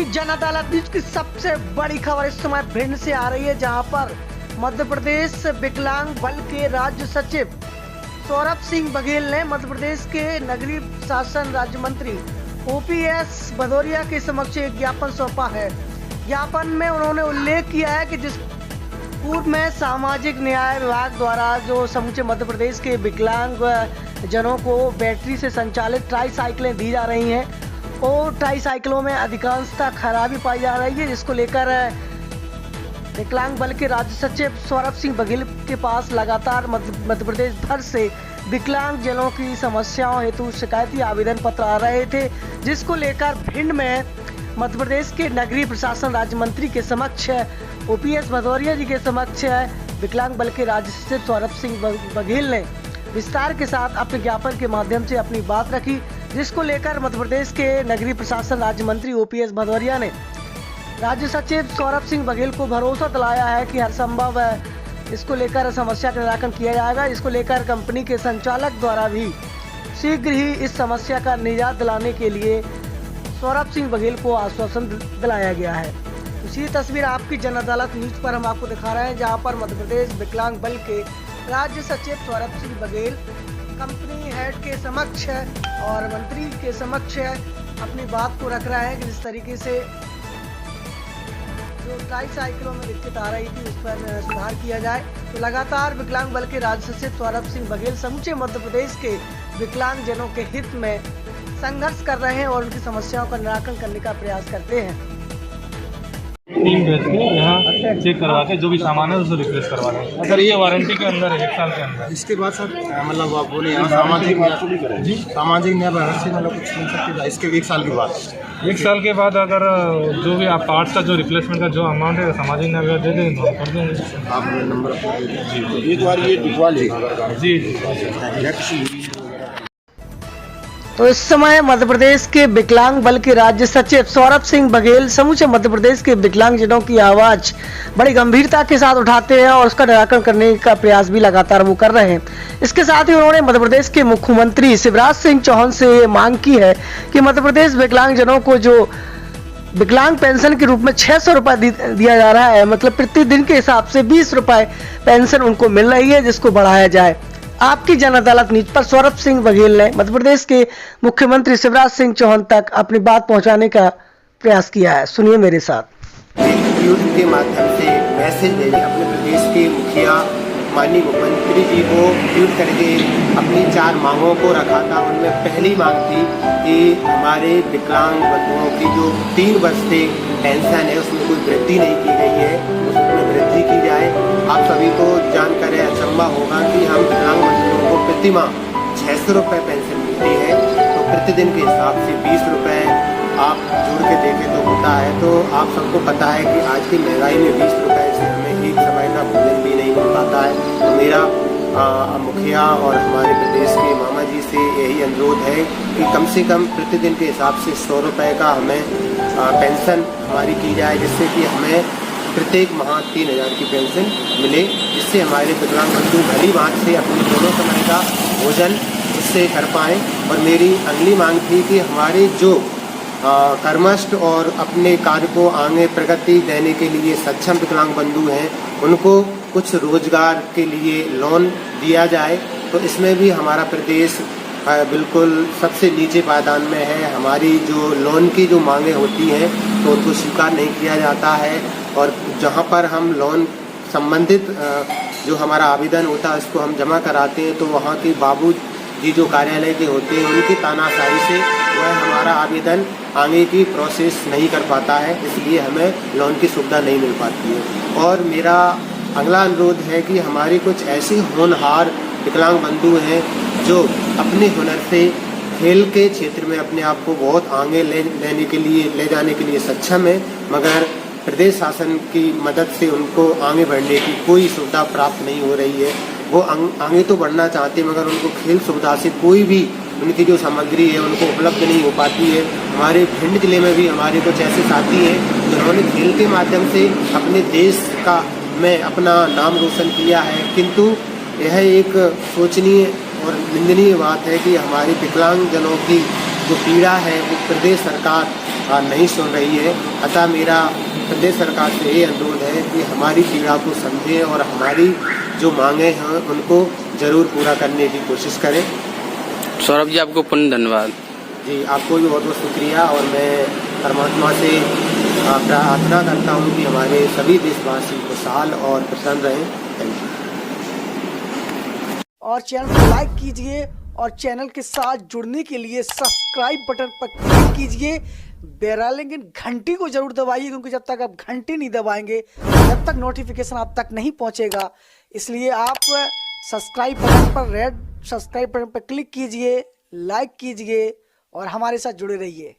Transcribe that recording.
आपकी जन अदालत न्यूज की सबसे बड़ी खबर इस समय भिंड से आ रही है, जहां पर मध्य प्रदेश विकलांग बल के राज्य सचिव सौरभ सिंह बघेल ने मध्य प्रदेश के नगरीय शासन राज्य मंत्री ओपीएस भदौरिया के समक्ष एक ज्ञापन सौंपा है। ज्ञापन में उन्होंने उल्लेख किया है कि जिस पूर्व में सामाजिक न्याय विभाग द्वारा जो समूचे मध्य प्रदेश के विकलांग जनों को बैटरी से संचालित ट्राईसाइकिलें दी जा रही हैं और ट्राईसाइकिलों में अधिकांशतः खराबी पाई जा रही है, जिसको लेकर विकलांग बल के राज्य सचिव सौरभ सिंह बघेल के पास लगातार मध्य प्रदेश भर से विकलांग जनों की समस्याओं हेतु शिकायती आवेदन पत्र आ रहे थे, जिसको लेकर भिंड में मध्य प्रदेश के नगरीय प्रशासन राज्य मंत्री के समक्ष ओपीएस भदौरिया जी के समक्ष विकलांग बल के राज्य सचिव सौरभ सिंह बघेल ने विस्तार के साथ अपने ज्ञापन के माध्यम से अपनी बात रखी, जिसको लेकर मध्य प्रदेश के नगरीय प्रशासन राज्य मंत्री ओपीएस भदौरिया ने राज्य सचिव सौरभ सिंह बघेल को भरोसा दिलाया है कि हर संभव इसको लेकर समस्या का निराकरण किया जाएगा। इसको लेकर कंपनी के संचालक द्वारा भी शीघ्र ही इस समस्या का निजात दिलाने के लिए सौरभ सिंह बघेल को आश्वासन दिलाया गया है। इसी तस्वीर आपकी जन अदालत न्यूज पर हम आपको दिखा रहे हैं, जहां पर मध्य प्रदेश विकलांग बल के राज्य सचिव सौरभ सिंह बघेल कंपनी हेड के समक्ष और मंत्री के समक्ष अपनी बात को रख रहा है कि जिस तरीके से जो ट्राईसाइकिलों में दिक्कत आ रही थी उस पर सुधार किया जाए। तो लगातार विकलांग बल के राज्य सचिव सौरभ सिंह बघेल समूचे मध्य प्रदेश के विकलांग जनों के हित में संघर्ष कर रहे हैं और उनकी समस्याओं का निराकरण करने का प्रयास करते हैं। टीम भेज के यहाँ चेक करवा के जो भी सामान है उसको रिप्लेस करवा दें। सर ये वारंटी के अंदर है, 1 साल के अंदर। इसके बाद सर मतलब आप बोले यहाँ सामाजिक न्याय से मतलब कुछ मिल सकती है इसके 1 साल के बाद। 1 साल के बाद अगर जो भी आप पार्ट्स का जो रिप्लेसमेंट का जो अमाउंट है सामाजिक न्याय विभाग दे देंगे तो हम कर देंगे। आप नंबर जी एक बार ये दिखवा लीजिए। जी तो इस समय मध्य प्रदेश के विकलांग बल के राज्य सचिव सौरभ सिंह बघेल समूचे मध्य प्रदेश के विकलांग जनों की आवाज बड़ी गंभीरता के साथ उठाते हैं और उसका निराकरण करने का प्रयास भी लगातार वो कर रहे हैं। इसके साथ ही उन्होंने मध्य प्रदेश के मुख्यमंत्री शिवराज सिंह चौहान से मांग की है कि मध्य प्रदेश विकलांग जनों को जो विकलांग पेंशन के रूप में 600 रुपए दिया जा रहा है, मतलब प्रतिदिन के हिसाब से 20 रुपए पेंशन उनको मिल रही है, जिसको बढ़ाया जाए। आपकी जन अदालत न्यूज पर सौरभ सिंह बघेल ने मध्य प्रदेश के मुख्यमंत्री शिवराज सिंह चौहान तक अपनी बात पहुंचाने का प्रयास किया है। सुनिए मेरे साथ। ट्वीट के माध्यम से मैसेज भेजे अपने प्रदेश के मुखिया माननीय मुख्यमंत्री जी को ट्वीट करके अपनी 4 मांगों को रखा था। उनमें पहली मांग थी कि हमारे विकलांग बंधुओं की जो 3 वर्ष से पेंशन है उसमें कोई वृद्धि नहीं की गई है, उसमें वृद्धि की जाए। आप सभी को जानकर अचंभा होगा कि हम विकलांग बंधुओं को प्रति माह 600 रुपये पेंशन मिलती है, तो प्रतिदिन के हिसाब से 20 रुपये आप जोड़ के देखें तो होता है। तो आप सबको पता है कि आज की महंगाई में 20 रुपये से हमें एक समय का भोजन भी नहीं मिल पाता है। तो मेरा मुखिया और हमारे प्रदेश के मामा जी से यही अनुरोध है कि कम से कम प्रतिदिन के हिसाब से 100 रुपये का हमें पेंशन हमारी की जाए, जिससे कि हमें प्रत्येक माह 3000 की पेंशन मिले, जिससे हमारे विकलांग बंधु भली बात से अपने दोनों समय का भोजन उससे कर पाएँ। और मेरी अगली मांग थी कि हमारे जो कर्मठ और अपने कार्य को आगे प्रगति देने के लिए सक्षम विकलांग बंधु हैं उनको कुछ रोजगार के लिए लोन दिया जाए। तो इसमें भी हमारा प्रदेश बिल्कुल सबसे नीचे पायदान में है। हमारी जो लोन की जो मांगे होती हैं तो उनको स्वीकार नहीं किया जाता है, और जहां पर हम लोन संबंधित जो हमारा आवेदन होता है उसको हम जमा कराते हैं तो वहां के बाबू जी जो कार्यालय के होते हैं उनकी तानाशाही से वह हमारा आवेदन आगे की प्रोसेस नहीं कर पाता है, इसलिए हमें लोन की सुविधा नहीं मिल पाती है। और मेरा अगला अनुरोध है कि हमारे कुछ ऐसे होनहार विकलांग बंधु हैं जो अपने हुनर से खेल के क्षेत्र में अपने आप को बहुत आगे ले जाने के लिए सक्षम है, मगर प्रदेश शासन की मदद से उनको आगे बढ़ने की कोई सुविधा प्राप्त नहीं हो रही है। वो आगे तो बढ़ना चाहते हैं मगर उनको खेल सुविधा से कोई भी उनकी जो सामग्री है उनको उपलब्ध नहीं हो पाती है। हमारे भिंड जिले में भी हमारे कुछ ऐसे साथी हैं जिन्होंने खेल के माध्यम से अपने देश का में अपना नाम रोशन किया है, किंतु यह एक सोचनीय और निंदनीय बात है कि हमारे विकलांग जनों की जो पीड़ा है वो प्रदेश सरकार नहीं सुन रही है। अतः मेरा प्रदेश सरकार से ये अनुरोध है कि हमारी पीड़ा को समझें और हमारी जो मांगे हैं उनको ज़रूर पूरा करने की कोशिश करें। सौरभ जी, आपको पुण्य धन्यवाद। जी, आपको भी बहुत बहुत शुक्रिया, और मैं परमात्मा से प्रार्थना करता हूँ कि हमारे सभी देशवासी खुशहाल और प्रसन्न रहें। Thank you. और चैनल को लाइक कीजिए और चैनल के साथ जुड़ने के लिए सब्सक्राइब बटन पर क्लिक कीजिए। बेल आइकन घंटी को जरूर दबाइए, क्योंकि जब तक आप घंटी नहीं दबाएंगे जब तक नोटिफिकेशन आप तक नहीं पहुंचेगा। इसलिए आप सब्सक्राइब बटन पर, रेड सब्सक्राइब बटन पर क्लिक कीजिए, लाइक कीजिए और हमारे साथ जुड़े रहिए।